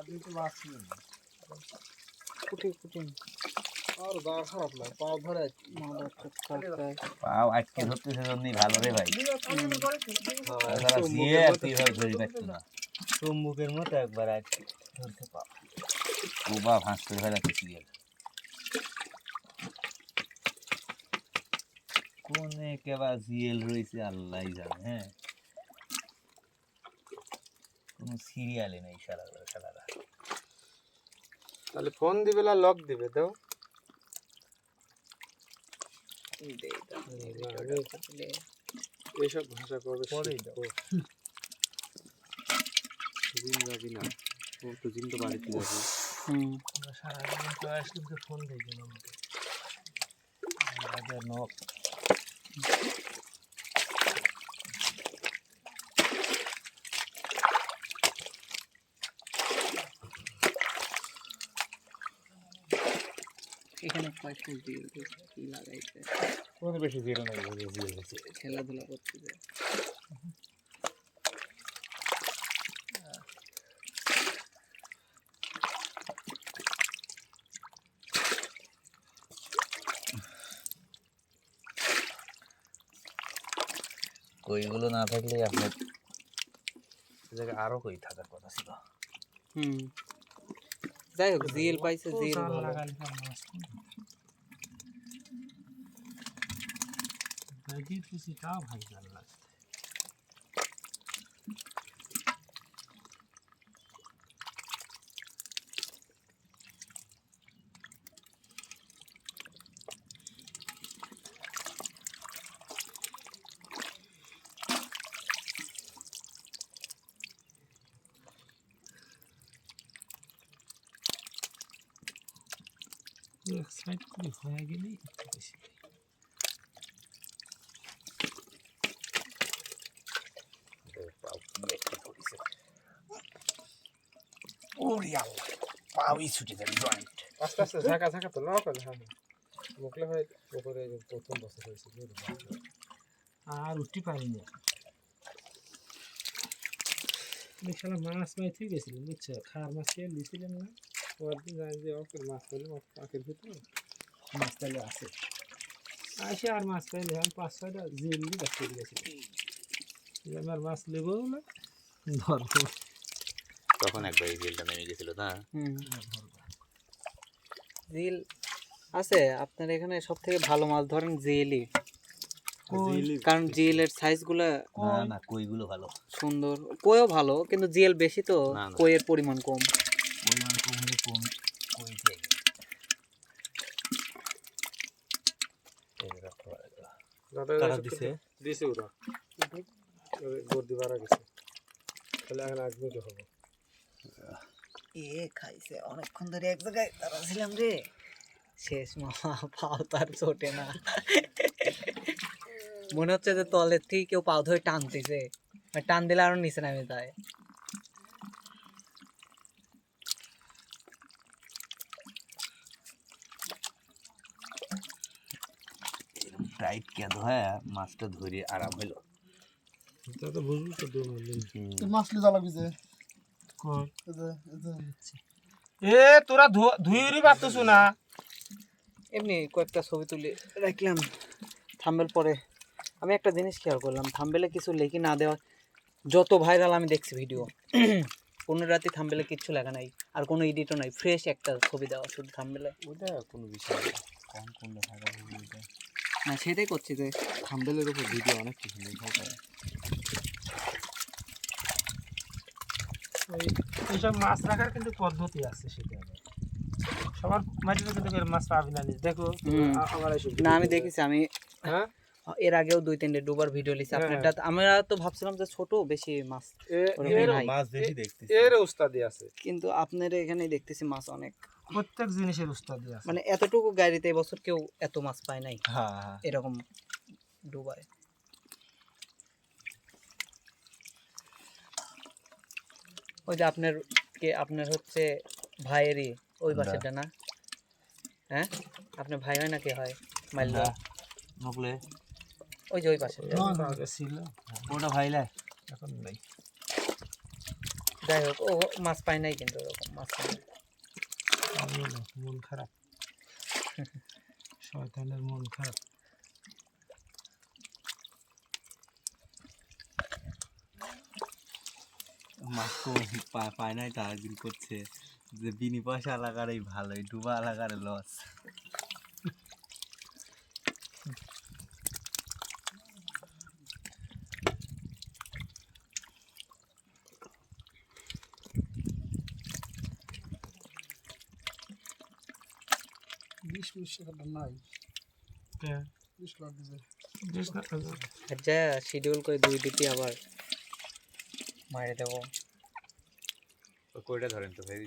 আপনি তো বাঁচলেন কুটি কুটি আর গা খারাপ না পাও ধরে পাও আটকে ধরতেছে জন্যই ভালো রে ভাই তারা জিয়ে কিভাবে ধরে পারতো না চুম্বুকের মতো একবার আটকে ধরতে পাও ওবা ভাঁজ করে ফেলাচ্ছে সিরিয়াল কোনে কেবা জিএল রয়েছে আল্লাহ জানে হ্যাঁ কোনো সিরিয়ালে নেই শালারা তাহলে ফোন দিবে না লক দিবে দাও এইসব ভাষা করবে পরেই দাও জিম যাবি না ও তো জিম তো বাড়িতে যাবে আমরা সারাদিন তো আসলে ফোন দেই কেন আমাকে রাজার নক এখানে কয়েকটা জিল কি লাগাইছে কোনো বেশি জিরো নাই বলে জিরো হচ্ছে খেলাধুলা করতেছে কইগুলো না থাকলে আপনার জায়গায় আরো কই থাকার কথা ছিল যাই হোক জিএল পাইছে জিএল লাগালি ভাইজির কিছু তা ভাই জান লাগছে এক সাইড করে হয়ে গেলেই বেশি ওরে আল্লাহ পাওই ছুটে যাবে জয়েন্ট আস্তে আস্তে ঝাঁকা ঝাঁকা তো লক আছে হ্যাঁ মুখলে হয় উপরে প্রথম বছর হয়েছে আর উঠতে পারিনি শালা মাছ মাই ঠিক গেছিল বুঝছো খার মাছ খেয়ে দিয়েছিলেন না পরদিন জানি যে ওকে মাছ পেলে মাছ পাখির ভিতরে মাছ তাহলে আছে আসে আর মাছ পাইলে আমি 5-6টা জিল দিয়ে দেখতে গেছিল আমার মাছ লেবো না ধরবো তখন একবার এই জেলটা নেমে গেছিল না জিল আছে আপনার এখানে সবথেকে ভালো মাছ ধরেন জিএলই কারণ জিএল এর সাইজগুলো না না কইগুলো ভালো সুন্দর কইও ভালো কিন্তু জিএল বেশি তো না, না। কইয়ের পরিমাণ কম পরিমাণ কম হলে কম কই দিয়ে এই রাখতে পারে কারা দিছে দিছে ওরা গর্দি বাড়া গেছে তাহলে এখন আগে তো হবে এ খাইছে অনেকক্ষণ ধরে এক জায়গায় দাঁড়া ছিলাম রে শেষ মামা পাও তার চোটে না মনে হচ্ছে যে তলের থেকে কেউ পাও ধরে টানতেছে টান দিলে আরো নিচে নামে যায় টাইট কেদ হয় মাছটা ধরে আরাম হইলো তা তো বুঝবো তো দু মাছ লে জ্বালা বিজে কোন এ তোরা ধুইরি পারতেছ না এমনি কয়েকটা ছবি তুলে রাখলাম থাম্বেল পরে আমি একটা জিনিস খেয়াল করলাম থাম্বেলে কিছু লেখি না দেওয়া যত ভাইরাল আমি দেখছি ভিডিও কোনো রাতে থাম্বেলে কিচ্ছু লেখা নাই আর কোনো এডিটও নাই ফ্রেশ একটা ছবি দেওয়া শুধু থাম্বেলে ওটা কোনো বিষয় না কম করলে ভালো হবে ওটা না সেটাই করছি যে থাম্বেলের উপর ভিডিও অনেক কিছু নির্ভর করে এইসব মাছ রাখার কিন্তু পদ্ধতি আছে সেটা সবার মাটিতে কিন্তু মাছ পাবি না দেখো আমার এসে না আমি দেখেছি আমি হ্যাঁ এর আগেও 2-3টে ডুবার ভিডিও লিখছি আপনারটা আমরা তো ভাবছিলাম যে ছোট বেশি মাছ মাছ বেশি দেখতেছি এর উস্তাদি আছে কিন্তু আপনার এখানে দেখতেছি মাছ অনেক প্রত্যেক জিনিসের উস্তাদি আছে মানে এতটুকু গাড়িতে এবছর কেউ এত মাছ পায় নাই হ্যাঁ এরকম ডুবায় ওই যে আপনার হচ্ছে ভাইয়েরই ওই বাসাটা না হ্যাঁ আপনার ভাই হয় না কে হয় মাইলদা নকলে ওই যে ওই পাশে ছিল ওটা ভাইলা এখন নাই যাই হোক ও মাছ পায় নাই কিন্তু ওরকম মাছ পায় নাই। আমিও না, মন খারাপ। শয়তানের মন খারাপ। মাছ তো পায় নাই, তার দিন করছে যে বিনি পয়সা লাগারই ভালো, এই ডুবা লাগার লস। নাই হ্যাঁ, 20 লাখ দিছে বেশ না, আর যা শিডিউল করে 2 আবার মারে দেবো। কইটা ধরেন তো ভাই।